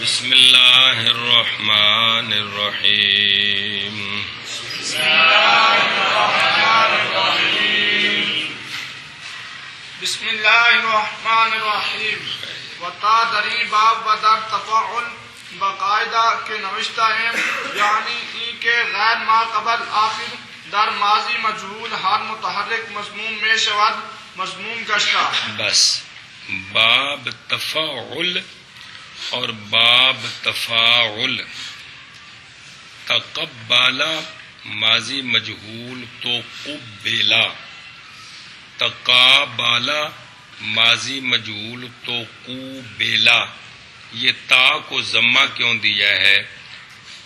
بسم اللہ الرحمن الرحیم بسم اللہ الرحمن الرحیم بسم اللہ الرحمن الرحیم وتا دری باب و در تفاعل باقاعدہ کے نوشتہ ہیں، یعنی ای کے غیر ما قبل آخر در ماضی مجہول ہر متحرک مضمون میں شود مضمون گشتہ. بس باب تفاعل اور باب تفاعل. تقبلا ماضی مجہول تو قبلا، تقابلا ماضی مجہول تو قبلا. یہ تا کو ضمہ کیوں دیا ہے؟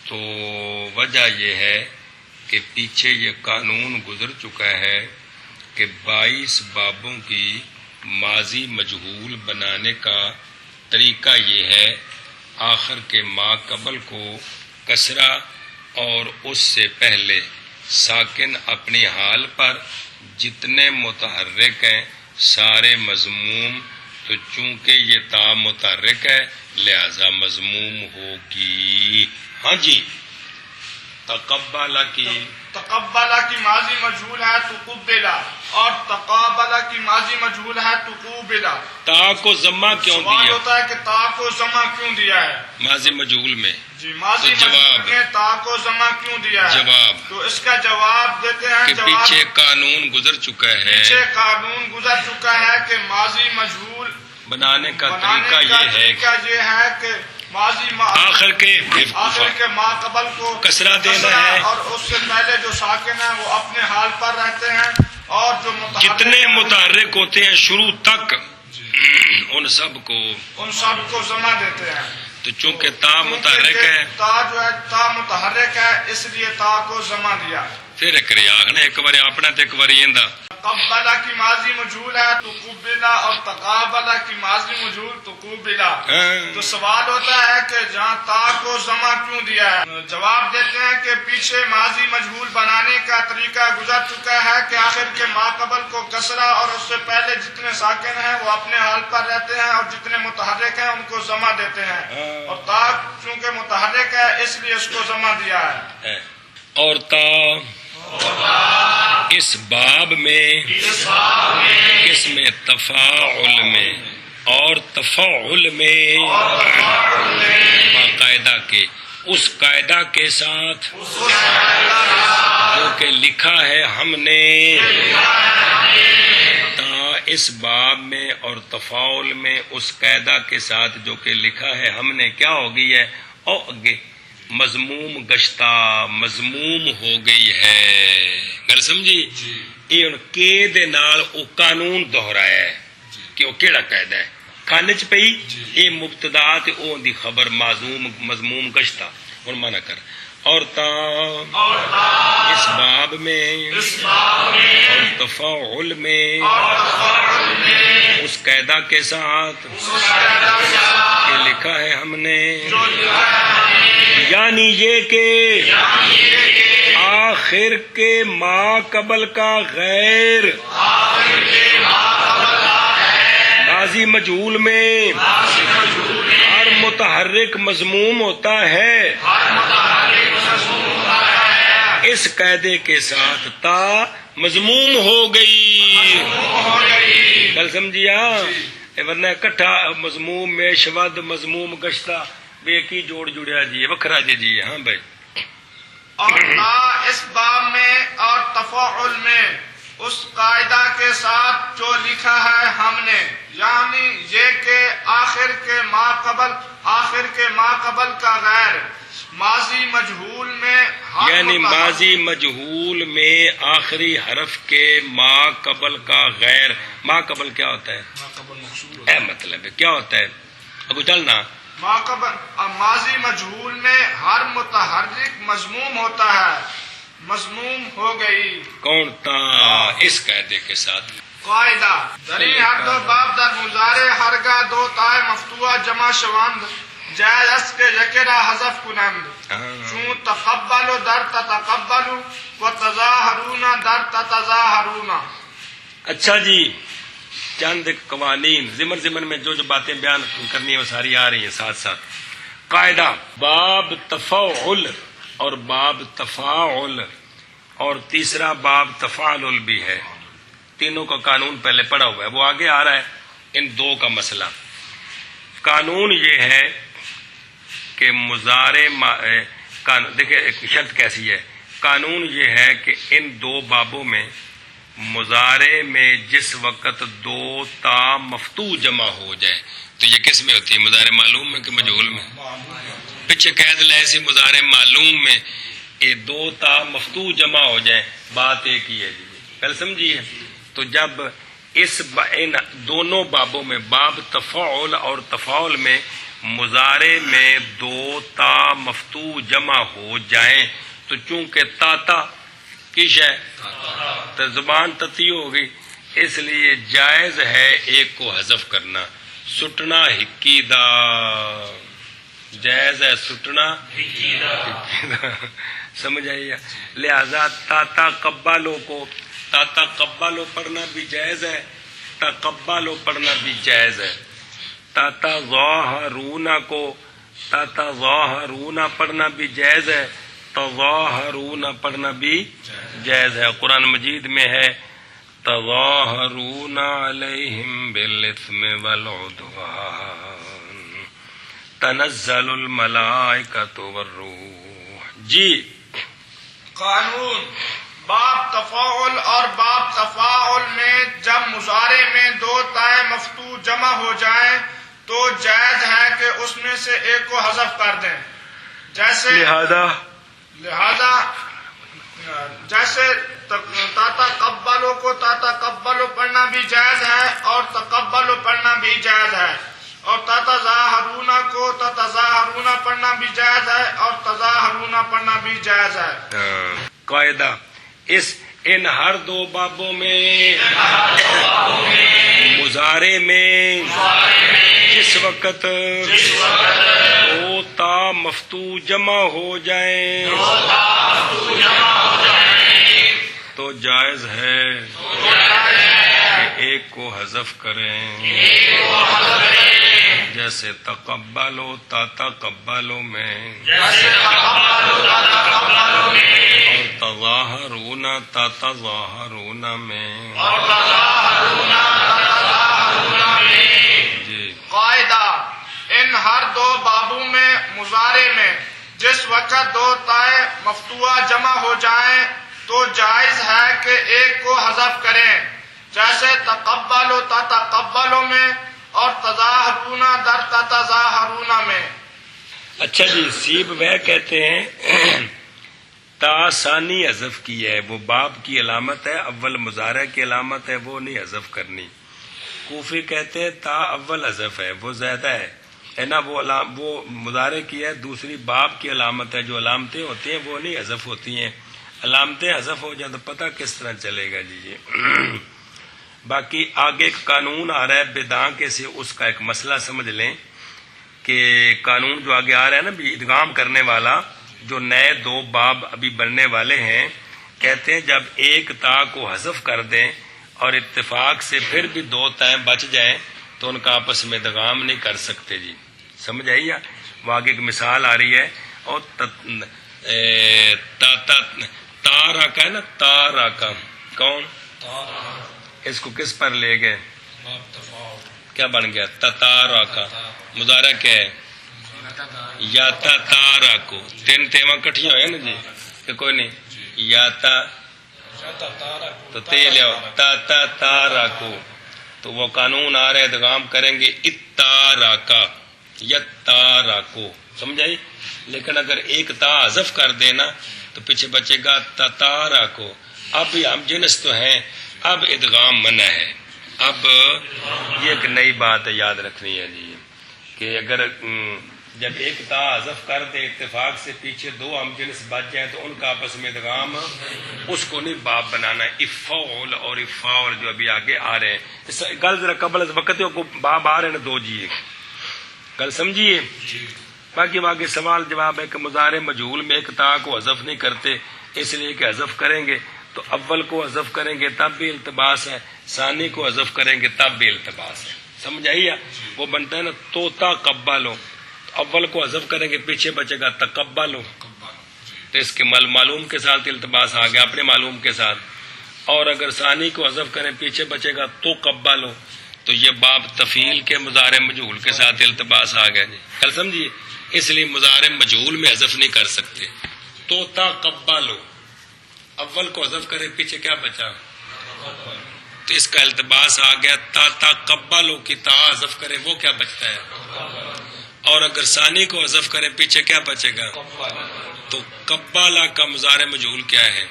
تو وجہ یہ ہے کہ پیچھے یہ قانون گزر چکا ہے کہ 22 بابوں کی ماضی مجہول بنانے کا طریقہ یہ ہے آخر کے ما قبل کو کسرہ اور اس سے پہلے ساکن اپنی حال پر، جتنے متحرک ہیں سارے مضموم. تو چونکہ یہ تا متحرک ہے لہذا مضموم ہوگی. ہاں جی، تقبلہ کی ماضی مجہول ہے تو قبلا، اور تقابلہ کی ماضی مجہول ہے تو قوبلا. تا کو ضمہ کیوں سوال دیا ہوتا ہے کہ تا کو ضمہ کیوں دیا ہے؟ ماضی مجہول میں؟ جی، ماضی تو جواب مجہول میں تا کو ضمہ کیوں دیا ہے؟ جواب تو اس کا جواب دیتے ہیں. کہ جواب پیچھے قانون گزر چکا ہے، پیچھے قانون گزر چکا ہے کہ ماضی مجہول بنانے کا بنانے طریقہ کا یہ ہے طریقہ یہ ہے کہ ماضی آخر کے ما قبل کو کسرہ دینا ہے، اور اس سے پہلے جو ساکن ہیں وہ اپنے حال پر رہتے ہیں، اور جو جتنے متحرک ہوتے ہیں شروع تک ان سب کو ضمہ دیتے ہیں. تو چونکہ تا متحرک ہے تا جو ہے تا متحرک ہے، اس لیے تا کو ضمہ دیا. پھر کرے آخنا ایک بار اپنا تو ایک بار ایندا. تقبلہ کی ماضی مجہول ہے تو قبلا، اور تقابلہ کی ماضی مجہول تو قوبلا. تو سوال ہوتا ہے کہ جہاں تا کو ضمہ کیوں دیا ہے؟ جواب دیتے ہیں کہ پیچھے ماضی مجہول بنانے کا طریقہ گزر چکا ہے کہ آخر کے ما قبل کو کسرہ اور اس سے پہلے جتنے ساکن ہیں وہ اپنے حال پر رہتے ہیں، اور جتنے متحرک ہیں ان کو ضمہ دیتے ہیں. اور تا چونکہ متحرک ہے اس لیے اس کو ضمہ دیا ہے. اور تا اس باب میں قسم تفاعل میں اور تفاعل میں باقاعدہ کے اس قاعدہ کے ساتھ جو کہ لکھا ہے ہم نے. تا اس باب میں اور تفاعل میں اس قاعدہ کے ساتھ جو کہ لکھا ہے ہم نے کیا ہو گئی ہے؟ اور آگے مضموم گشتہ مضموم ہو گئی ہے. گل سمجھی؟ یہ ہن کے دے نال او قانون دہرایا ہے کہ وہ کیڑا قاعدہ ہے. کان چ پئی یہ مبتدا تے او دی خبر مضموم گشتہ. ہن مانا کر اور تا اس باب میں اور تفاعل میں اس قاعدہ کے ساتھ کہ لکھا ہے ہم نے، یعنی یہ کہ آخر کے ما قبل کا غیر ماضی مجہول میں ہر متحرک مضموم ہوتا ہے. اس قاعدے کے ساتھ تا مضموم ہو گئی. گل سمجھیا؟ ورنہ کٹھا مضموم میں شود مضموم گشتہ بے کی جوڑ جڑیا جی وکھرا جی. ہاں بھائی. اور تا اس باب میں اور تفاعل میں اس قاعدہ کے ساتھ جو لکھا ہے ہم نے، یعنی یہ کہ آخر کے ما قبل کا غیر ماضی مجہول میں یعنی ماضی مجہول میں آخری حرف کے ما قبل کا غیر. ما قبل کیا ہوتا ہے؟ اے مطلب ہے کیا ہوتا ہے؟ ابو چلنا ماضی مجہول میں ہر متحرک مضموم ہوتا ہے، مضموم ہو گئی. کون تا اس قاعدے کے ساتھ قاعدہ دری ہر دو باب در مضارع ہرگاہ دو تائے مفتوحہ جمع شوند جائز است کے یکرا حذف کنند. چون تقبلو در تتقبلو و تظاہرون در تتظاہرون. اچھا جی، چند قوانین ضمن میں جو باتیں بیان کرنی ہیں وہ ساری آ رہی ہیں ساتھ ساتھ. قاعدہ باب تفاعل اور باب تفاعل اور تیسرا باب تفاعل بھی ہے. تینوں کا قانون پہلے پڑھا ہوا ہے، وہ آگے آ رہا ہے. ان دو کا مسئلہ قانون یہ ہے کہ مضارع دیکھیں ایک شرط کیسی ہے. قانون یہ ہے کہ ان دو بابوں میں مضارع میں جس وقت دو تا مفتوح جمع ہو جائے تو یہ کس میں ہوتی ہے؟ مضارع معلوم میں کہ مجہول میں؟ پیچھے قید لے سی مضارع معلوم میں یہ دو تا مفتوح جمع ہو جائے، بات ایک ہی ہے جی. کل سمجھیے. تو جب ان دونوں بابوں میں باب تفاعل اور تفاعل میں مضارع میں دو تا مفتوح جمع ہو جائیں تو چونکہ تا کی شے تو زبان تتی ہوگی، اس لیے جائز ہے ایک کو حذف کرنا. سٹنا ہکی دا جائز ہے، سٹنا ہکی دا سمجھ آئیے. لہذا تا قبالو کو تا قبالو پڑھنا بھی جائز ہے، تقبالو پڑھنا بھی جائز ہے. تا ظاہرونا کو تا ظاہرونا پڑھنا بھی جائز ہے، تظاہرونا پڑھنا بھی جائز ہے. قرآن مجید میں ہے تظاہرون علیہم بالاثم والعدوان تنزل الملائکۃ والروح. جی قانون باب تفاعل اور باب تفاعل میں جب مضارع میں دو تائیں مفتوح جمع ہو جائیں تو جائز ہے کہ اس میں سے ایک کو حذف کر دیں. جیسے لہذا جیسے تا قبلو کو تا قبلو پڑھنا بھی جائز ہے اور تقبلو پڑھنا بھی جائز ہے، اور تا ظاہرونا کو تا ظاہرونا پڑھنا بھی جائز ہے اور تظاہرونا پڑھنا بھی جائز ہے. قاعدہ ان ہر دو بابوں میں مضارع میں جس وقت دو تا مفتوح جمع ہو جائیں تو جائز ہے کہ ایک کو حذف کریں. جیسے تقبلو تا تقبلو میں اور تظاہرونا تا تظاہرونا میں. جی قاعدہ ان ہر دو بابوں میں مضارع میں جس وقت دو تائیں مفتوحہ جمع ہو جائیں تو جائز ہے کہ ایک کو حذف کریں. جیسے تقبلو تا تقبلو میں اور تظاہرونا در تا تظاہرونا میں. اچھا جی سیب وہ کہتے ہیں تا ثانی حذف کی ہے، وہ باب کی علامت ہے، اول مضارع کی علامت ہے، وہ نہیں حذف کرنی. کوفی کہتے ہیں تا اول حذف ہے، وہ زیادہ ہے نا، وہ مضارع کی ہے، دوسری باب کی علامت ہے. جو علامتیں ہوتی ہیں وہ نہیں حذف ہوتی ہیں. علامتیں حذف ہو جائیں تو پتہ کس طرح چلے گا جی. باقی آگے ایک قانون آ رہا ہے بداں کے سے، اس کا ایک مسئلہ سمجھ لیں کہ قانون جو آگے آ رہا ہے نا بھی ادغام کرنے والا، جو نئے دو باب ابھی بننے والے ہیں، کہتے ہیں جب ایک تا کو حذف کر دیں اور اتفاق سے پھر بھی دو تائیں بچ جائیں تو ان کا آپس میں ادغام نہیں کر سکتے جی. سمجھ آئیے. وہ آگے ایک مثال آ رہی ہے. اور تارا کا ہے نا، تارا کا کون، اس کو کس پر لے گئے؟ کیا بن گیا؟ تتارا کا. مضارع کیا ہے؟ یا تارا کو. تین تیواں کٹھیاں ہوئے نا جی کہ کوئی نہیں. یا تو تے لے تا تارا کو. تو وہ قانون آ رہے ادغام کریں گے اتارا کا یا تارا کو. سمجھائی. لیکن اگر ایک تا حذف کر دینا تو پیچھے بچے گا تتارا کو. اب ہم جنس تو ہیں، اب ادغام منع ہے. اب یہ ایک نئی بات ہے یاد رکھنی ہے جی کہ اگر جب ایک تا حذف کر دے اتفاق سے پیچھے دو ہم جنس بچ جائیں تو ان کا آپس میں ادغام اس کو نہیں باب بنانا. افعول اور افعول جو ابھی آگے آ رہے ہیں، گل ذرا قبل از وقت کو باب آ رہے ہیں دو جی، گل سمجھیے. باقی باقی سوال جواب ہے کہ مضارع مجہول میں ایک تا کو حذف نہیں کرتے، اس لیے کہ حذف کریں گے تو اول کو حذف کریں گے تب بھی التباس ہے، ثانی کو حذف کریں گے تب بھی التباس ہے. سمجھ آئیے. وہ بنتا ہے نا توتا قبالو. اول کو حذف کریں گے پیچھے بچے گا تقبلوا، تو اس کے معلوم کے ساتھ التباس آ گیا اپنے معلوم کے ساتھ. اور اگر ثانی کو حذف کریں پیچھے بچے گا تو قبلوا، تو یہ باب تفعیل کے مضارع مجہول کے ساتھ التباس آ گیا. جی کل سمجھیے، اس لیے مضارع مجہول میں حذف نہیں کر سکتے. تو تقبلوا اول کو حذف کریں پیچھے کیا بچا، تو اس کا التباس آ گیا. تقبلوا کی تا حذف کریں وہ کیا بچتا ہے، اور اگر ثانی کو حذف کریں پیچھے کیا بچے گا، تو قبلہ کا مضارع مجہول کیا ہے،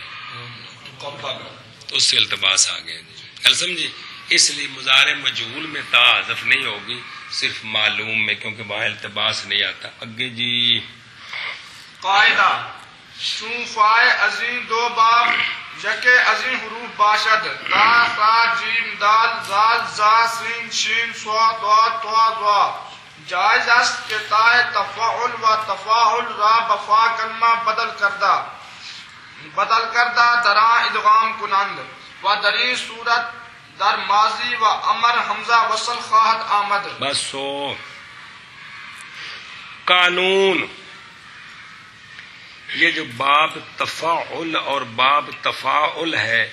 تو اس سے التباس آ گیا. کل سمجھے، اس لیے مضارع مجہول میں تا حذف نہیں ہوگی، صرف معلوم میں، کیونکہ وہاں التباس نہیں آتا. آگے جی قاعدہ چون فائے عظیم دو باب یکے عظیم حروف باشد تا تا جیم دال زال زا سین شین سوا دوا توا زوا، جائز است کہ تائے تفاعل و تفاعل را بفا کلمہ بدل کردہ دراں ادغام کنند و دری صورت در ماضی و امر حمزہ وصل خواہد آمد. بسو قانون، یہ جو باب تفاعل اور باب تفاعل ہے،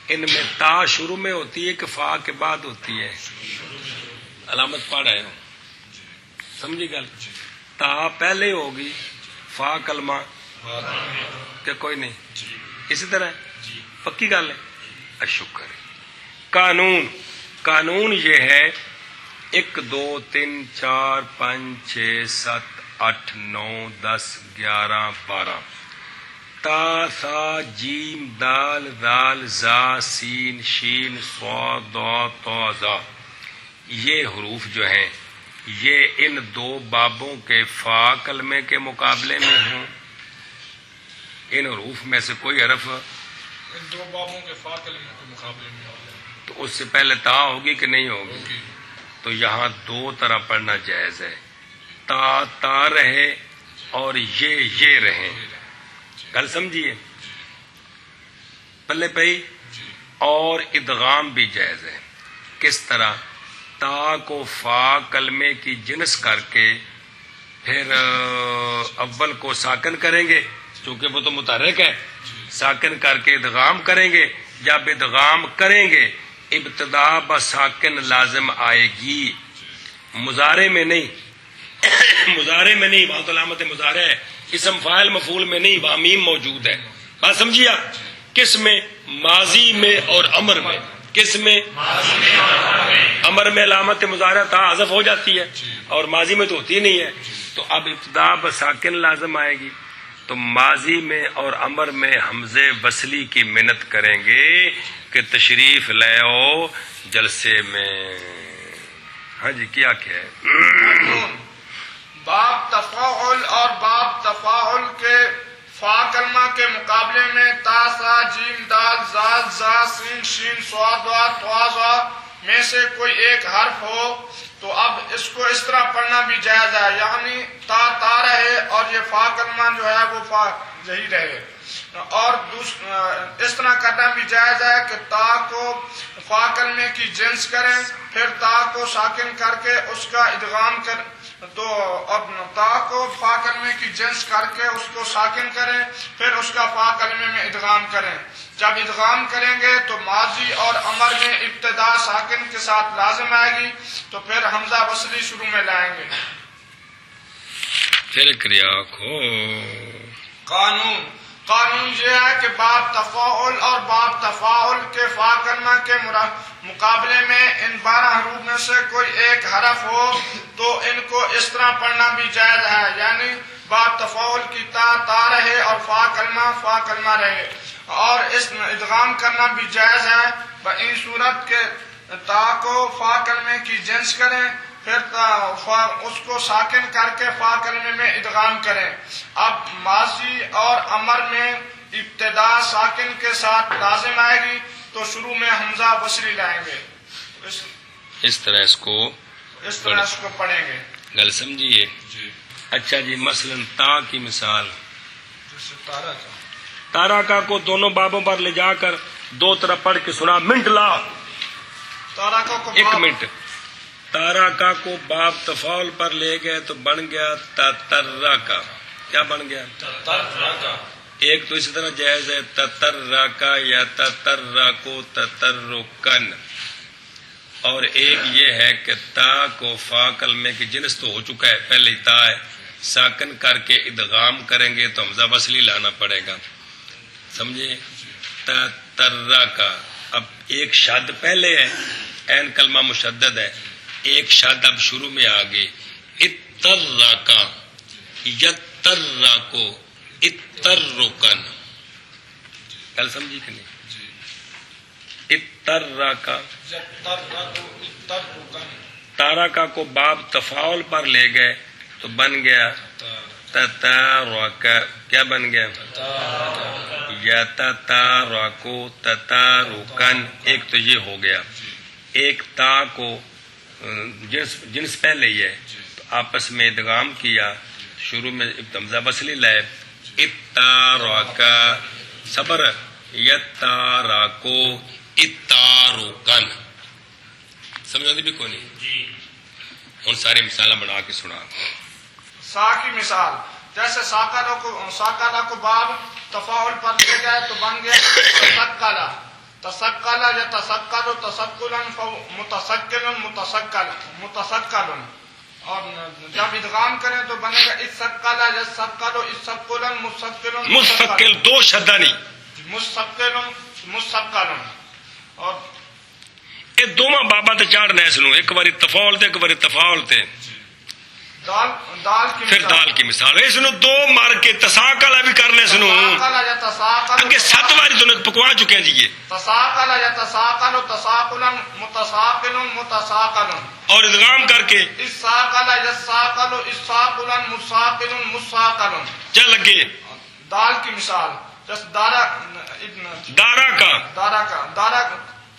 ان میں تا شروع میں ہوتی ہے کہ فا کے بعد ہوتی ہے، علامت پڑھ رہے ہو سمجھی گل. تا پہلے ہوگی، فا کلمہ کہ کوئی نہیں، اسی طرح پکی گل ہے. اشکر. قانون، قانون یہ ہے 1 2 3 4 5 6 7 8 9 10 11 12 تا ثا جیم دال ذال زا سین شین صاد ضاد طا ظا، یہ حروف جو ہیں یہ ان دو بابوں کے فا کلمے کے مقابلے میں ہوں. ان حروف میں سے کوئی حرف ان دو بابوں کے فا کلمے کے مقابلے میں تو اس سے پہلے تا ہوگی کہ نہیں ہوگی، تو یہاں دو طرح پڑھنا جائز ہے، تا تا رہے اور یہ رہے. کل سمجھیے پلے پئی. اور ادغام بھی جائز ہے. کس طرح، تا کو فا کلمے کی جنس کر کے پھر اول کو ساکن کریں گے، چونکہ وہ تو متحرک ہے، ساکن کر کے ادغام کریں گے. جب ادغام کریں گے ابتدا بساکن لازم آئے گی، مضارع میں نہیں. مضارع میں نہیں، وہاں تو علامت مضارع ہے، اسم فاعل مفعول میں نہیں، وہاں میم موجود ہے. بات سمجھیا؟ کس میں؟ ماضی میں اور امر میں. کس میں؟ امر میں علامت مضارع تا حذف ہو جاتی ہے اور ماضی میں تو ہوتی نہیں ہے. تو اب ابتدا بساکن لازم آئے گی، تو ماضی میں اور امر میں حمزے وصلی کی منت کریں گے کہ تشریف لے آؤ جلسے میں. ہاں جی کیا ہے؟ باب تفاعل اور باب تفاعل کے فا کلمہ کے مقابلے میں تا سا جیم دال زال زا سین شین صاد ضاد طا ظا میں سے کوئی ایک حرف ہو تو اب اس کو اس طرح پڑھنا بھی جائز ہے، یعنی تا رہے اور یہ فا کلمہ جو ہے وہ فا یہی رہے. اور اس طرح کرنا بھی جائز ہے کہ تا کو فا کلمے کی جنس کریں، پھر تا کو ساکن کر کے اس کا ادغام کر، تو اب تا کو فا کلمے کی جنس کر کے اس کو ساکن کریں، پھر اس کا فا کلمے میں ادغام کریں. جب ادغام کریں گے تو ماضی اور امر میں ابتدا ساکن کے ساتھ لازم آئے گی، تو پھر حمزہ وصلی شروع میں لائیں گے. پھر کریا کھو قانون یہ ہے کہ باب تفاعل اور باب تفاعل کے فا کلمہ کے مقابلے میں ان 12 حروف میں سے کوئی ایک حرف ہو تو ان کو اس طرح پڑھنا بھی جائز ہے، یعنی باب تفاعل کی تا رہے اور فا کلمہ رہے. اور اس ادغام کرنا بھی جائز ہے ان صورت کے تا کو فا کلمے کی جنس کریں، پھر اس کو ساکن کر کے فا کلمے میں ادغام کریں. اب ماضی اور امر میں ابتدا ساکن کے ساتھ لازم آئے گی تو شروع میں حمزہ وصلی لائیں گے. اس طرح اس کو پڑھیں گے. گل سمجھیے؟ اچھا جی، مثلا تا کی مثال، تارا کا کو دونوں بابوں پر لے جا کر 2 طرف پڑھ کے سنا. منٹ لا، تارا کو 1 منٹ. تارکا کو باب تفاعل پر لے گئے تو بن گیا تترکا. کیا بن گیا؟ ایک تو اسی طرح جائز ہے تترکا یا تترکو تترکن، اور ایک یہ ہے کہ تا کو فا کلمے کی جنس تو ہو چکا ہے، پہلے تا ہے، ساکن کر کے ادغام کریں گے تو حمزہ وصلی لانا پڑے گا. سمجھے؟ تترکا. اب ایک شد پہلے ہے، عین کلمہ مشدد ہے، ایک شد اب شروع میں آ گئی. اترکا یترکو اترکن. کل سمجھی کہ نہیں؟ اترکا. تارکا کو باب تفاعل پر لے گئے تو بن گیا تتارکا. کیا بن گیا؟ یا تتارکو تتارکن. ایک تو یہ ہو گیا. ایک تا کو جنس پہلے ہی ہے تو آپس میں ادغام کیا، شروع میں حمزہ وصلی لائے. اتارکا صبر یتارکو اتارکن. سمجھا دی بھی کوئی نہیں؟ ہوں ساری مثالیں بنا کے سنا. سا کی مثال جیسے ساکالہ کو باب تفاعل پر لے گئے تو بن گیا تسکلا. تسکلا یا تسکل تسکلا متسکل متسکل. اور جب ادغام کریں تو بنے گا اسکلا یا سکل اسکلا مستقل مستقل. دو شدہ نہیں، مستقل مستقل. اور یہ دونوں بابا تے چاڑنا اس نو، ایک باری تفاعل تے ایک باری تفاعل تے. دال کی پھر دال کی مثال اس نو دو مار کے تساکلا بھی کرنے اس نو. اگے 7 باری تو پکوا چکے ہیں جی. یہ تساکلا یا تساکل تساکلا متساکل متساکل. اور ادغام کر کے اساکلا یا ساکل اساکلا مساکل مساکل. چل لگے. دال کی مثال جس دارا کا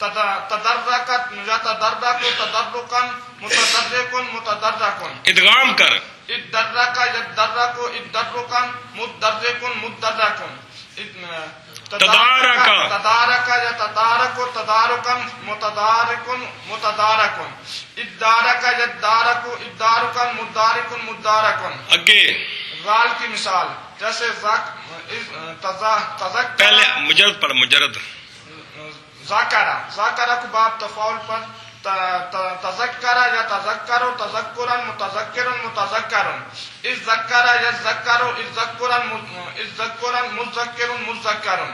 تدرکت یا تدرک تدرکن متدرکن متدرکن. ادغام کر. ادرک یدرک ادرکن مدرکن مدرکن. تدارک تدارک یا تدارک تدارکن متدارکن متدارکن. ادارک یدارک ادارکن مدارکن مدارکن. اگے غال کی مثال جیسے پہلے مجرد پڑھ. مجرد ذاکرہ کو باب تفاعل پر تذکرہ یا تذکرو تذکرن متذکرن متذکرن. اس ذکرہ یا ذکرو اس ذکرن مذکرن مذکرن.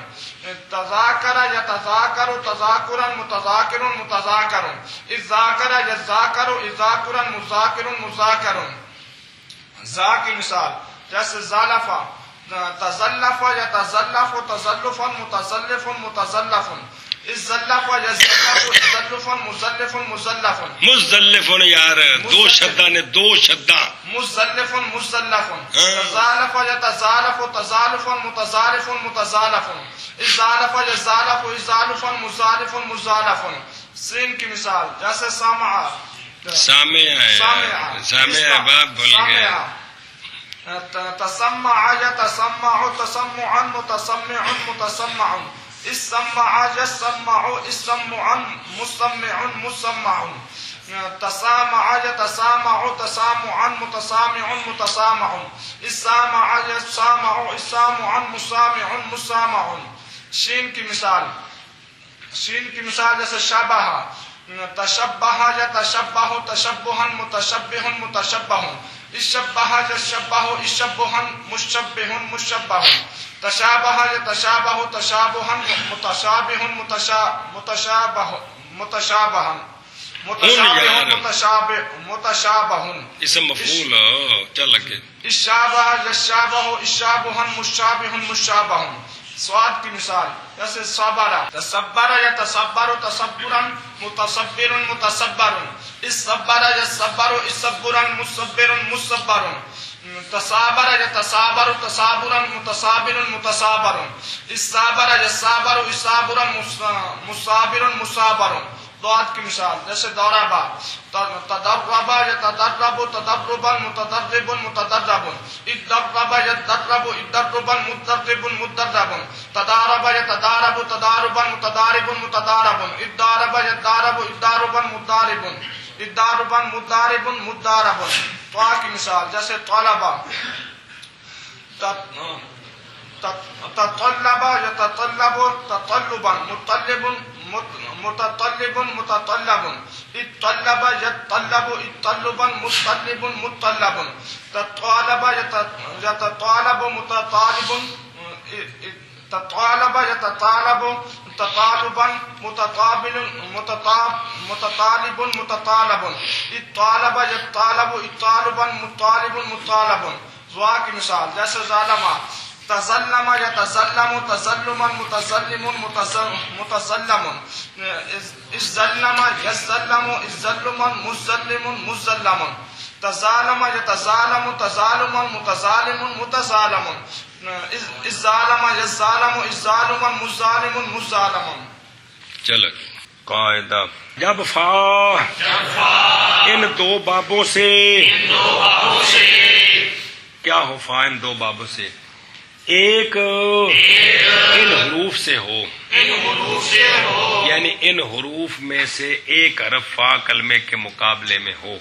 تذاکرہ یا تذاکرو تذاکرن متذاکرن متذاکرن. اس ذاکرہ یا ذاکرو اس ذاکرن مذاکرن مذاکرن. ذا کی مثال جیسے زالفہ تزلف یا تزلف تزلفا متزلف متزلف. اس زلف یا زلف تزلف مزلف مزلف. مزلف یار دو شدہ نے دو شدہ. مزلف مزلف. تزالف یا تزالف تزالفا متزالف متزالف. اس زالف یا زالف ازالفا مزالف مزالف. سین کی مثال جیسے سامع سامع باب بول گیا. تسمع یا تسمع تسمعا متسمع متسمع. اسمع یسمع اسمعا مسمع مسمع. تسامع یا تسامع تسامعا متسامع متسامع. اسامع یسامع اسامعا مسامع مسامع. شین کی مثال جیسے شبہ تشبہ یا تشبہ تشبہا متشبہ متشبہ. اشبہ یشبہ اشبہا مشبہ مشبہ. تشابہ یا تشابہ تشابہا متشابہ متشابہ متشابہ متشابہ متشابہ. اسم مفعول چل لگے. اشابہ یشابہ اشابہا مشابہ مشابہ. سواد کی مثال جیسے صبر تصبر یا تصبر تصبرا متصبر متصبر. اس صبر یا صبر اصبرا مصبر مصبر. تصابر یا تصابر تصابرا متصابر متصابر. اس صابر یا صابر اصابرا مصابر مصابر. دعات کی مثال جیسے دوربا تدربا یا تدرب تدربا متدرب متدرب. ادرب یا تدرب ادربا متدرب متدرب. تدارب یا تدارب تداربا متدارب متدارب. ادارب یا دارب اداربا متدارب. اداربن مداربن مداربن. طا کی مثال جیسے طالبہ، تطلب یتطلب تطلبا، مطلب متطلب متطلب، اطلب یتطلب اطلبا مطلب مطلب، تطالب یتطالب متطالب، تطالب یتطالب تطالبا متطابل متطالب متطالب، اطالب یطالب اطالبا مطالب مطالب. زوا کی مثال جیسے ظالمہ، تظلم یتظلم تظلما متظلم متظلم، اظلم یظلم اظلما مظلم مظلم، تظالم یتظالم تظالما متظالم متظالم، اظالم یظالم اظالما مظالم مظالم. چلو قاعدہ جب فا ان دو بابوں سے کیا ہو، فا ان دو بابوں سے ایک ان حروف سے ہو، یعنی ان حروف میں سے ایک حرف فا کلمے کے مقابلے میں ہو،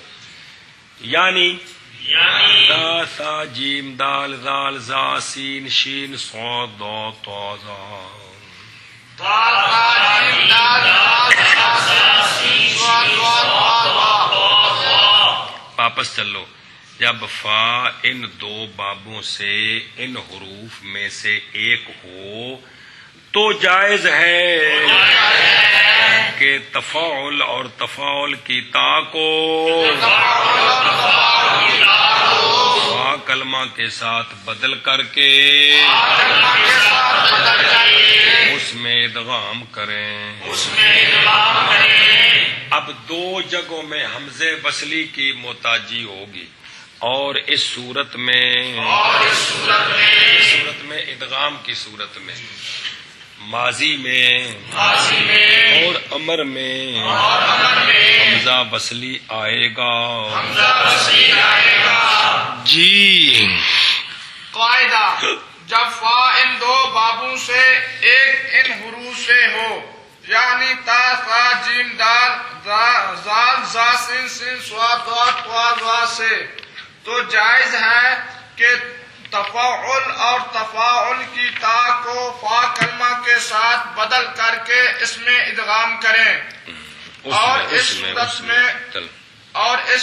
یعنی تا سا جیم دال زال زا سین شین صاد ضاد طا ظا. واپس چلو. جب فا ان دو بابوں سے ان حروف میں سے ایک ہو تو جائز ہے کہ تفاعل اور تفاعل کی تا کو فا کلمہ کے ساتھ بدل کر کے اس میں ادغام کریں. اب دو جگہوں میں حمزے وصلی کی محتاجی ہوگی، اور اس صورت میں ادغام کی صورت میں ماضی میں اور امر میں حمزہ وصلی آئے گا. جی قاعدہ جب فا ان دو بابوں سے ایک ان حروف سے ہو، یعنی تا سا جیم دال زال زا سین سین صاد ضاد طا ظا سے، تو جائز ہے کہ تفاعل اور تفاعل کی تا کو فا کلمہ کے ساتھ بدل کر کے اس میں ادغام کریں. اور اس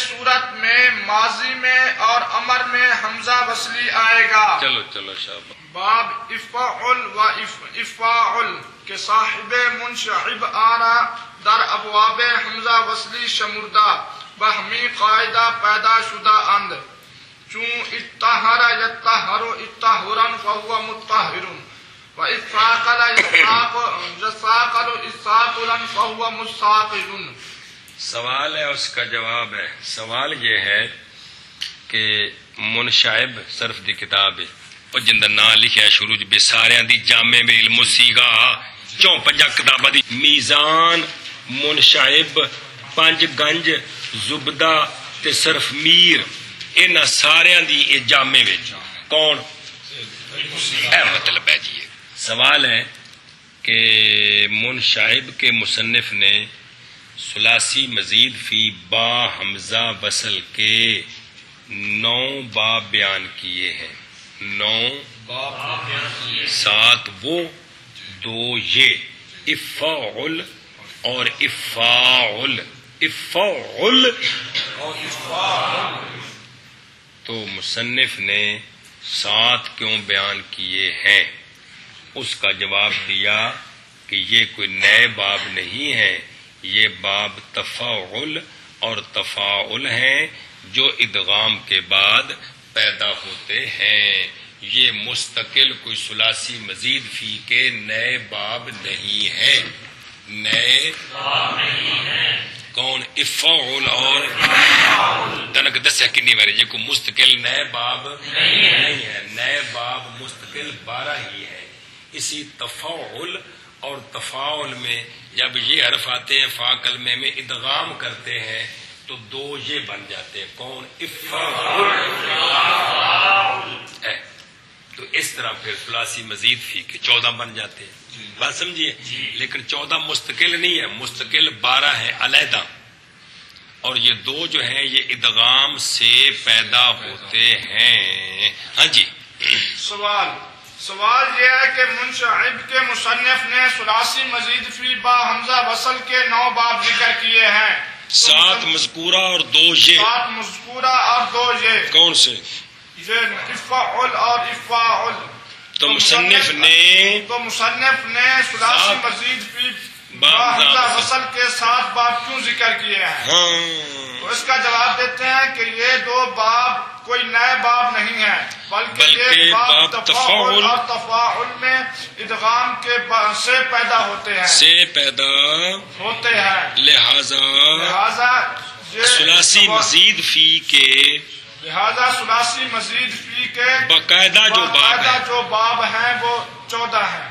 صورت میں ماضی میں اور امر میں حمزہ وصلی آئے گا. چلو شاباش. باب افعل و افاعل کے صاحب منشعب آرا در ابواب حمزہ وصلی شمردہ، بہمی قاعدہ پیدا شدہ اند. چون اتحر یتحر اتحرا فهو متطہر، و اثاقل یثاقل اثاقلا فهو مستاقل. سوال ہے، اس کا جواب ہے. سوال یہ ہے کہ منشعب صرف دی کتاب ہے اور جن دا نام لکھا ہے شروع بے ساریاں دی جامع میں علم سیگا 54 کتاباں دی میزان منشعب 5 گنج زبدہ تے صرف میر انہاں ساریاں دی اے جامع وچ کون اے مطلب ہے. جی سوال ہے کہ منشعب کے مصنف نے ثلاثی مزید فی با حمزہ وصل کے 9 باب بیان کیے ہیں. 9 7 وہ 2 یہ افعل اور افاعل. تو مصنف نے 7 کیوں بیان کیے ہیں؟ اس کا جواب دیا کہ یہ کوئی نئے باب نہیں ہے، یہ باب تفاعل اور تفاعل ہیں جو ادغام کے بعد پیدا ہوتے ہیں. یہ مستقل کوئی ثلاثی مزید فی کے نئے باب نہیں ہیں. نئے باب نہیں ہیں. کون؟ افعل اور تنک دسیا کنی باری یہ کوئی مستقل نئے باب نہیں ہے. نئے باب مستقل 12 ہی ہے. اسی تفاعل اور تفاعل میں جب یہ حرف آتے ہیں فا کلمے میں ادغام کرتے ہیں تو 2 یہ بن جاتے ہیں. کون؟ افعل. تو اس طرح پھر ثلاثی مزید فی کے 14 بن جاتے ہیں. بات سمجھیے. لیکن 14 مستقل نہیں ہے، مستقل 12 ہے علیحدہ. اور یہ دو جو ہیں یہ ادغام سے پیدا ہوتے ہیں. ہاں جی. سوال یہ ہے کہ منشعب کے مصنف نے ثلاثی مزید فی با حمزہ وصل کے 9 باب ذکر کیے ہیں. 7 مذکورہ اور 2 یہ. 7 مذکورہ اور 2 یہ. کون سے؟ یہ افعل اور افاعل. تو مصنف نے ثلاثی مزید فی با حمزہ وصل کے 7 باب کیوں ذکر کیے ہیں؟ تو اس کا جواب دیتے ہیں کہ یہ 2 باب کوئی نئے باب نہیں ہیں بلکہ یہ باب تفاعل اور تفاعل میں ادغام کے سے پیدا ہوتے ہیں. لہذا ثلاثی مزید فی کے باقاعدہ جو باب ہیں وہ 14 ہیں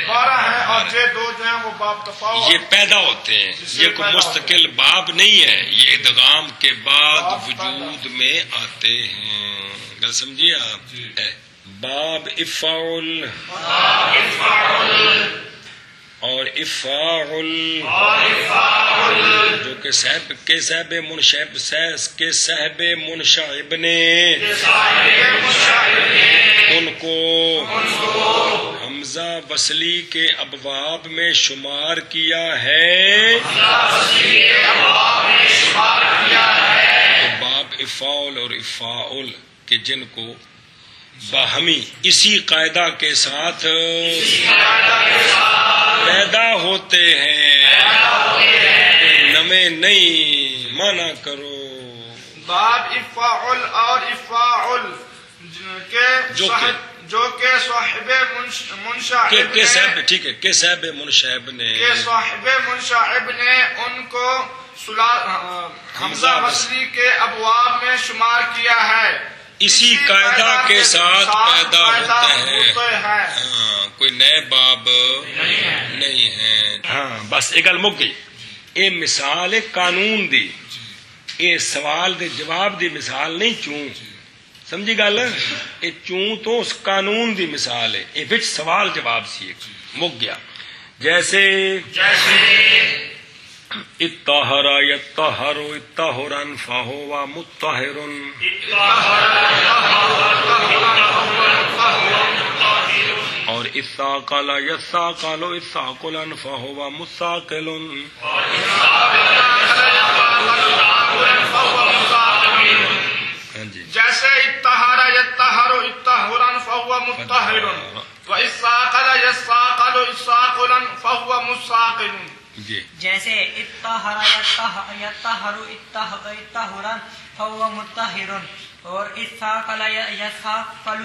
12 ہیں اور یہ 2 جو ہیں وہ باب تفاعل یہ پیدا ہوتے ہیں. یہ کوئی مستقل باب نہیں ہے، یہ ادغام کے بعد وجود میں آتے ہیں. گل سمجھیے آپ؟ باب افعل اور افاعل جو کہ صاحب منشعب نے ان کو حمزہ وصلی کے ابواب میں شمار کیا ہے. تو باب افعل اور افاعل کہ جن کو باہمی اسی قاعدہ کے ساتھ پیدا ہوتے ہیں، نمے نہیں مانا کرو. باب افاعل اور افاعل جو کہ صاحب منشعب نے ان کو حمزہ وصلی کے ابواب میں شمار کیا ہے. اسی قاعدہ کے ساتھ پیدا ہوتے ہیں. کوئی نئے باب نہیں ہے. ہاں بس یہ گل مک گئی. یہ مثال ہے قانون دی، یہ سوال دے جواب دی مثال نہیں. چوں سمجھی گل؟ یہ چوں تو اس قانون دی مثال ہے، یہ وچ سوال جواب سی مک گیا. جیسے اطہر یطہر اطہرا فہو مطہر، اور اثاقل یثاقل اثاقلا فہو مثاقل. جیسے اطہر یطہر اطہرا فہو مطہر واثاقل یثاقل اثاقلا فہو مثاقل. جیسے اطہر یطہر اطہرا فہو مطہر اور اثاقل یثاقل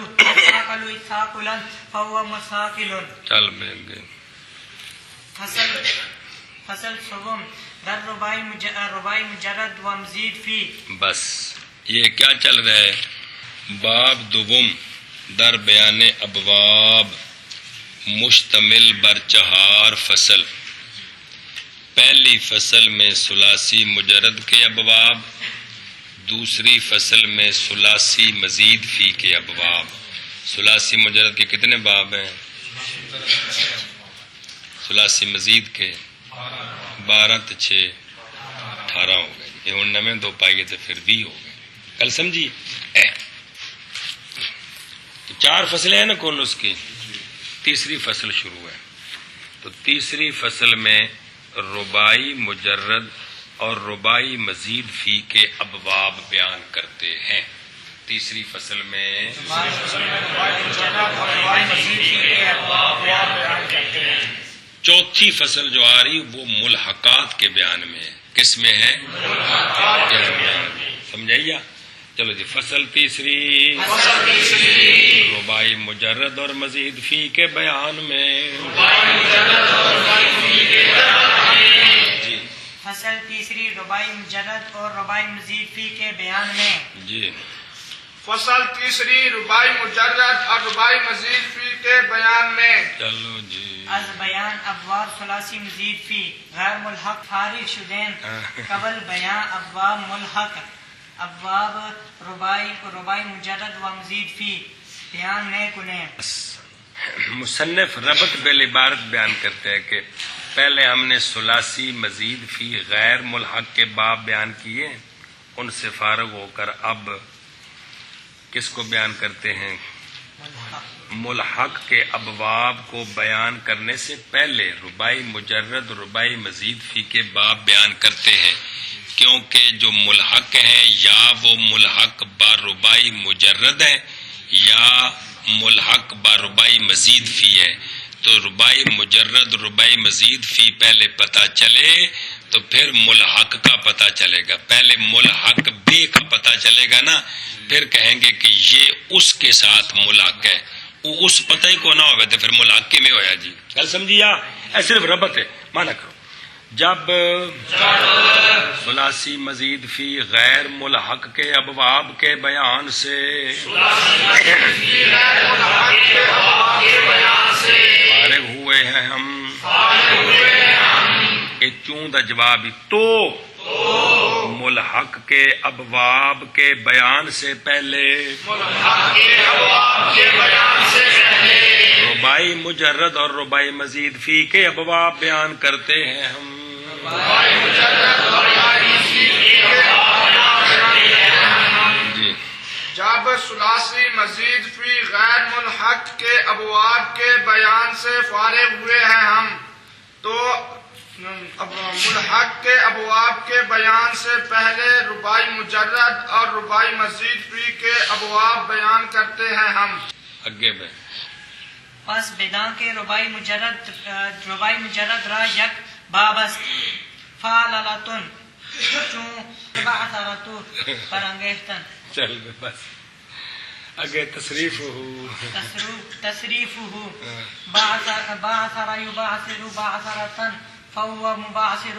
اثاقلا فہو مثاقل. چل مل گئے. فصل سوم در رباعی مجرد و مزید فی. بس یہ کیا چل رہا ہے؟ باب دوم در بیان ابواب مشتمل بر 4 فصل. پہلی فصل میں ثلاثی مجرد کے ابواب، دوسری فصل میں ثلاثی مزید فی کے ابواب. ثلاثی مجرد کے کتنے باب ہیں؟ ثلاثی مزید کے 12 تو 6 18 ہو گئے. یہ ہوں نویں 2 پائیے تو پھر 20 ہو گئے. کل سمجھی؟ 4 فصلیں ہیں نا کون اس کی. تیسری فصل شروع ہے. تو تیسری فصل میں رباعی مجرد اور رباعی مزید فی کے ابواب بیان کرتے ہیں. تیسری فصل میں چوتھی فصل جو آ رہی وہ ملحقات کے بیان میں ہے. کس میں ہے؟ سمجھائیے. چلو جی. فصل تیسری رباعی مجرد اور مزید فی کے بیان میں. جی. فصل تیسری رباعی مجرد اور رباعی مزید فی کے بیان میں. جی. فصل تیسری رباعی مجرد اور رباعی مزید فی کے بیان میں. چلو جی. از بیان ابواب ثلاثی مزید فی غیر ملحق فارغ شدین قبل بیان ابواب ملحق ابواب رباعی مجرد و مزید فی بیان میں کنیں. مصنف ربط بالعبارت بیان کرتے ہیں کہ پہلے ہم نے ثلاثی مزید فی غیر ملحق کے باب بیان کیے، ان سے فارغ ہو کر اب کس کو بیان کرتے ہیں؟ ملحق کے ابواب کو بیان کرنے سے پہلے رباعی مجرد رباعی مزید فی کے باب بیان کرتے ہیں، کیونکہ جو ملحق ہیں یا وہ ملحق با رباعی مجرد ہے یا ملحق با رباعی مزید فی ہے، تو رباعی مجرد رباعی مزید فی پہلے پتہ چلے تو پھر ملحق کا پتہ چلے گا، پہلے ملحق بے کا پتہ چلے گا نا، پھر کہیں گے کہ یہ اس کے ساتھ ملحق ہے، وہ اس پتہ ہی کو نہ ہوئے تو پھر ملحق میں ہویا جی، کل سمجھیا؟ اے صرف ربط ہے، مانا کرو جب ثلاثی مزید فی غیر ملحق کے ابواب کے بیان سے فارغ ہوئے ہیں ہم، چوں دا جواب تو ملحق کے ابواب کے بیان سے پہلے رباعی مجرد اور رباعی مزید فی کے ابواب بیان کرتے ہیں ہم۔ جی جب ثلاثی مزید فی غیر ملحق کے ابواب کے بیان سے فارغ ہوئے ہیں ہم، تو ملحق کے ابواب کے بیان سے پہلے رباعی مجرد اور رباعی مزید فی کے ابواب بیان کرتے ہیں ہم۔ اگے بے پس بنا کے رباعی مجرد را یک باب است، فعللتن چون بعثرتو پر انگیختن، چل بے بس اگے تصریف ہو بعثر یبعثر بعثرتن فهو مبعثر،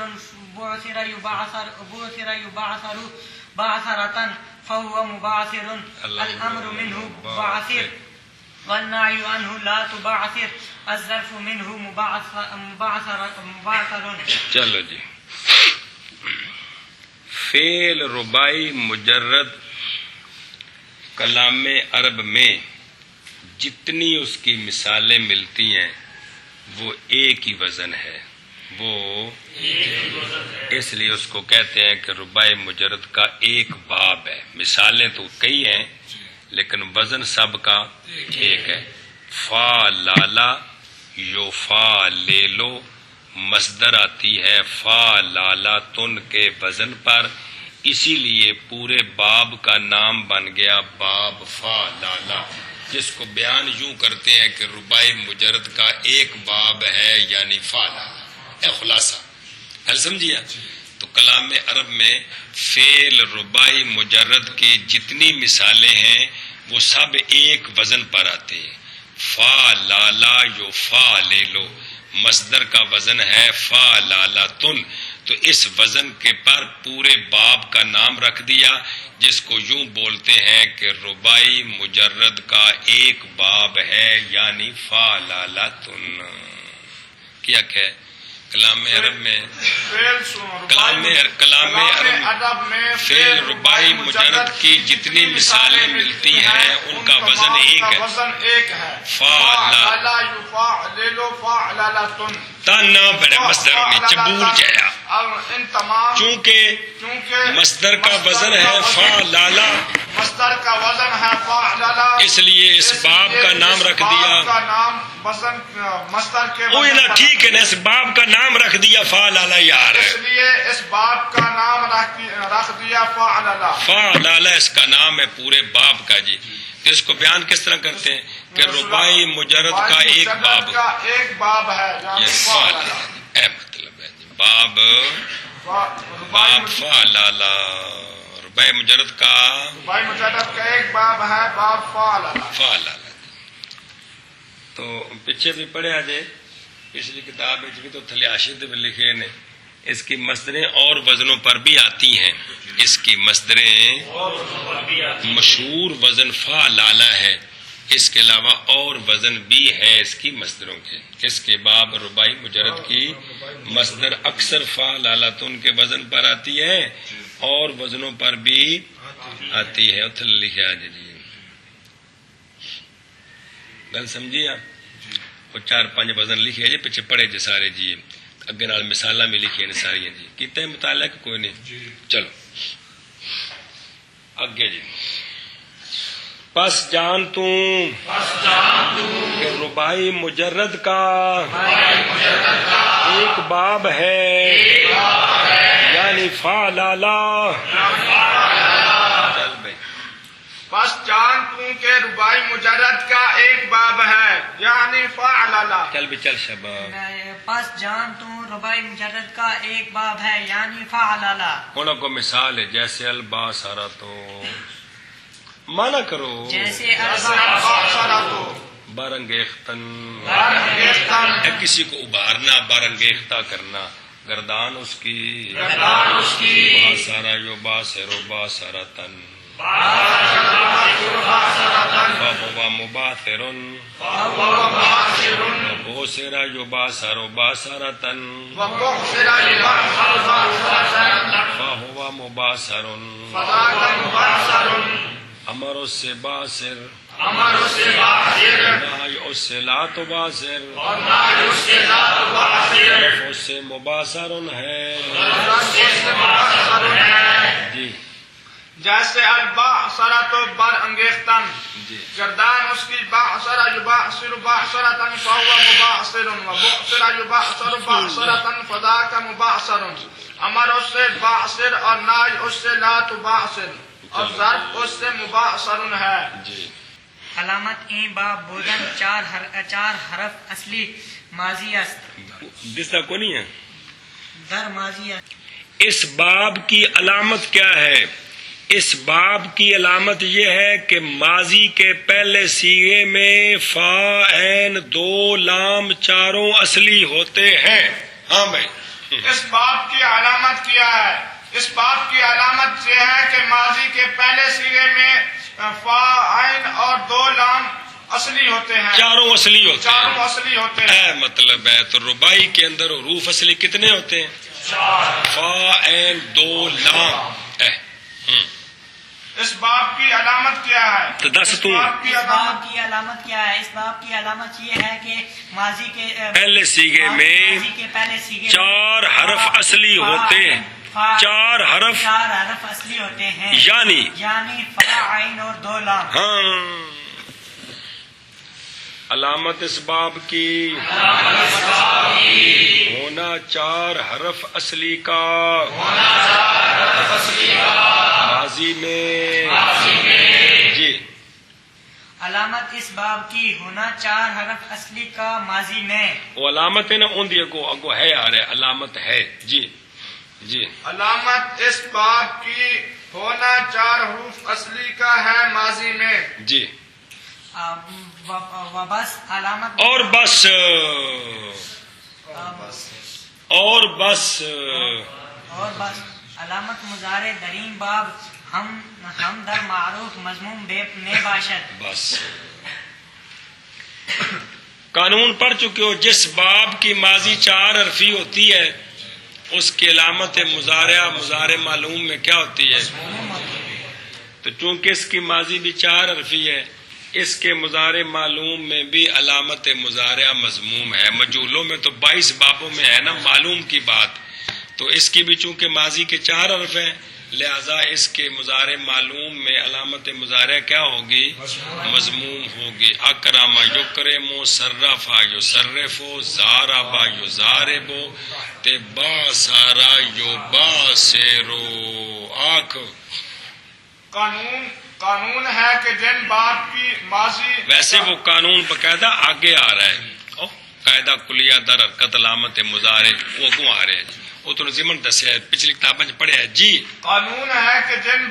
بعثر يبعثر بعثرة فهو مبعثر، الأمر منه بعثر والنهي عنه لا تبعثر، الظرف منه مبعثر۔ چلو جی، فعل رباعی مجرد کلام عرب میں جتنی اس کی مثالیں ملتی ہیں وہ ایک ہی وزن ہے، وہ اس لیے اس کو کہتے ہیں کہ رباعی مجرد کا ایک باب ہے، مثالیں تو کئی ہیں لیکن وزن سب کا ایک ہے۔ فا لالا یو فا لے لو مصدر آتی ہے فا لالا تن کے وزن پر، اسی لیے پورے باب کا نام بن گیا باب فا لالا، جس کو بیان یوں کرتے ہیں کہ رباعی مجرد کا ایک باب ہے یعنی فا لالا، اے خلاصہ حل سمجھیا؟ تو کلام عرب میں فعل رباعی مجرد کی جتنی مثالیں ہیں وہ سب ایک وزن پر آتے ہیں، فا لالا یو فا لے لو، مصدر کا وزن ہے فا لالا تن، تو اس وزن کے پر پورے باب کا نام رکھ دیا، جس کو یوں بولتے ہیں کہ رباعی مجرد کا ایک باب ہے یعنی فا لالا تن۔ کیا کہ کلام عرب میں کلام عرب میں فعل رباعی مجرد کی جتنی مثالیں ملتی ہیں ان کا وزن ایک ہے، فا لا تن بڑے مصدر میں چبول جایا، چونکہ مصدر کا وزن ہے فا لالا، مصدر کا وزن ہے فا لالا، اس لیے اس باب کا نام رکھ دیا مصدر کے ٹھیک ہے نا، اس باب کا نام رکھ دیا فا لالا یار، اس لیے اس باب کا نام رکھ دیا فا لالا، فا لالا اس کا نام ہے پورے باب کا جی۔ اس کو بیان کس طرح کرتے ہیں کہ رباعی مجرد کا ایک باب ہے یہ فا لالا، اے مطلب ہے جی باب فا لالا، رباعی مجرد کا ایک باب ہے باب فا لالا۔ تو پیچھے بھی پڑھے آجے پچھلی کتاب بھی تو تھلے آشد میں لکھے نے، اس کی مصدریں اور وزنوں پر بھی آتی ہیں، اس کی مصدریں مشہور وزن فا لالا ہے، اس کے علاوہ اور وزن بھی ہے اس کی مصدروں کے، اس کے باب رباعی مجرد کی مصدر اکثر فا لالا تن کے وزن پر آتی ہے اور وزنوں پر بھی آتی ہے، اتھل لکھے آجے جی گل سمجھیے آپ، وہ 4-5 وزن لکھے جی پیچھے پڑھے جی سارے جی۔ اگے نال مثالاں بھی لکھیاں نے ساریاں جی. کیتے مطالعہ کہ کوئی نہیں؟ چلو اگے جی. پس جان تو کہ ربائی مجرد کا ایک باب ہے یعنی فعلالا. چل بھائی. بس جان تو کہ ربائی مجرد کا ایک باب ہے یعنی فعللا. چل بھی چل شباب. پس جان تو ربائی مجرد کا ایک باب ہے یعنی فعللا. انہوں کو مثال ہے جیسے البا سارا تو مانا کرو جیسے بارنگیختن برانگیختن کسی کو ابارنا بارنگیختہ کرنا. گردان اس کی با سارا یو با سیرو با سارا تن فہو مباثرن بو سیرا یو با سارو با سارا تن فہو مباثرن امر اس سے باسر نہی اس سے لا تباصر اس سے مباصرن ہے جی. جیسے البعثرہ تو برانگیختن جی. گردان اس کی بعثرہ یبعثر بعثرة فهو مبعثر وبعثر یبعثر بعثرة فذاک مبعثر. امر اس سے بعثر اور نہی اس سے لا تبعثر اور ظرف اس سے مبعثر ہے جی. علامت این باب بودن چار حرف اصلی ماضی است. دستا کو نہیں ہے. در ماضی است. اس باب کی علامت کیا ہے؟ اس باب کی علامت یہ ہے کہ ماضی کے پہلے سیغے میں فا عین دو لام چاروں اصلی ہوتے ہیں. ہاں بھائی. اس باب کی علامت کیا ہے؟ اس باب کی علامت یہ ہے کہ ماضی کے پہلے سیغے میں فا عین اور دو لام اصلی ہوتے ہیں. چاروں اصلی ہوتے چاروں ہیں. اصلی ہوتے ہیں. مطلب ہے تو ربائی کے اندر حروف اصلی کتنے ہوتے ہیں؟ فا عین دو لام. اس باب کی علامت کیا ہے؟ تو دس تو اس باب کی علامت کیا ہے؟ اس باب کی علامت یہ ہے کہ ماضی کے پہلے سیغے میں چار حرف اصلی ہوتے ہیں. چار حرف اصلی ہوتے ہیں یعنی فا عین اور دو لام. ہاں. علامت اس باب کی ہونا چار حرف اصلی کا ماضی میں جی. علامت اس باب کی ہونا چار حرف اصلی کا ماضی میں. وہ علامت ہے نا ان دی اگو ہے آ رہا ہے. علامت ہے جی جی. علامت اس باب کی ہونا چار حروف اصلی کا ہے ماضی میں جی. وبس علامت اور بس علامت مضارع درین باب ہم در معروف مضمون میں باشد. بس قانون پڑھ چکے ہو. جس باب کی ماضی چار حرفی ہوتی ہے اس کی علامت مضارع معلوم میں کیا ہوتی ہے؟ تو چونکہ اس کی ماضی بھی چار حرفی ہے اس کے مضارع معلوم میں بھی علامت مضارع مضموم ہے. مجہولوں میں تو 22 بابوں میں ہے نا معلوم کی بات. تو اس کی بھی چونکہ ماضی کے چار حرف ہیں لہذا اس کے مضارع معلوم میں علامت مضارع کیا ہوگی؟ مضموم ہوگی. اکرم یکرم صرف یصرف ضارب یضارب تبا سارا یباسرو. آنکھ قانون ہے کہ جن باب کی ماضی ویسے وہ قانون باقاعدہ آگے آ رہا ہے. قاعدہ کلیہ در حرکت علامت مضارع وہ اگوں آ رہے ہیں. وہ تو ضمن دسیا ہے پچھلی کتابیں پڑھیا ہے جی. قانون ہے کہ جن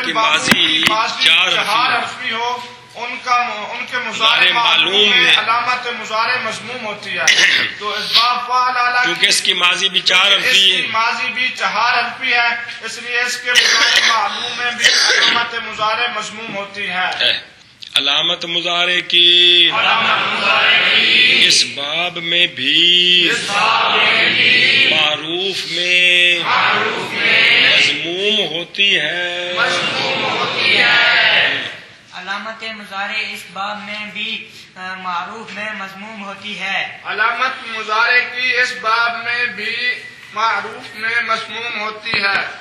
کی ماضی چار حرفی ہو ان کے مضارع معلوم میں علامت مضارع مضموم ہوتی ہے. تو اس باب فعللا کیونکہ اس کی ماضی بھی چار حرفی ہے. ماضی بھی چار حرفی ہے اس لیے اس کے مضارع معلوم میں بھی علامت مضارع مضموم ہوتی ہے. علامت مضارع کی اس باب میں بھی معروف میں مضموم ہوتی ہے. علامت مضارع اس باب میں بھی معروف میں مضموم ہوتی ہے. علامت مضارع کی اس باب میں بھی معروف میں مسموم ہوتی ہے.